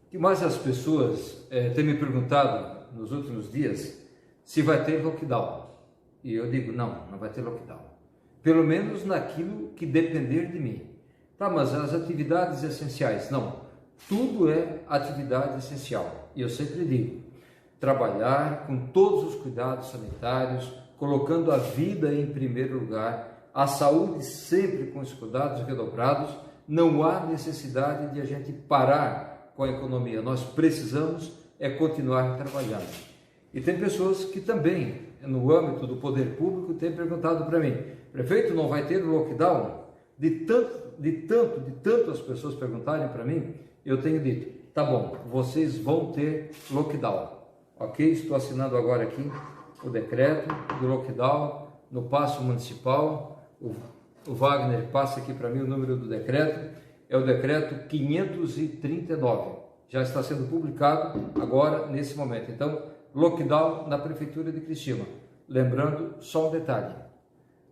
que mais as pessoas têm me perguntado nos últimos dias se vai ter lockdown. E eu digo, não vai ter lockdown. Pelo menos naquilo que depender de mim. Tá, mas as atividades essenciais, não. Tudo é atividade essencial. E eu sempre digo, trabalhar com todos os cuidados sanitários, colocando a vida em primeiro lugar, a saúde sempre com os cuidados redobrados, não há necessidade de a gente parar com a economia. Nós precisamos continuar trabalhando. E tem pessoas que também, no âmbito do poder público, têm perguntado para mim, prefeito, não vai ter lockdown? De tanto as pessoas perguntarem para mim, eu tenho dito, tá bom, vocês vão ter lockdown, ok? Estou assinando agora aqui o decreto do lockdown no Paço Municipal. O Wagner passa aqui para mim o número do decreto, é o decreto 539, já está sendo publicado agora nesse momento. Então, lockdown na Prefeitura de Criciúma. Lembrando só um detalhe,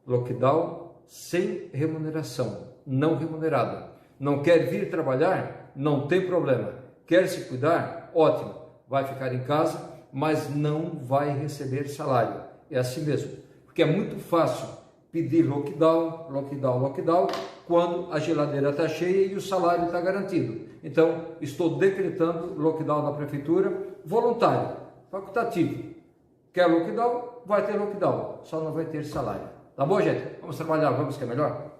lockdown sem remuneração, não remunerada. Não quer vir trabalhar? Não tem problema. Quer se cuidar? Ótimo, vai ficar em casa, mas não vai receber salário. É assim mesmo, porque é muito fácil pedir lockdown, quando a geladeira está cheia e o salário está garantido. Então, estou decretando lockdown na Prefeitura, voluntário, facultativo. Quer lockdown? Vai ter lockdown, só não vai ter salário. Tá bom, gente? Vamos trabalhar, vamos que é melhor?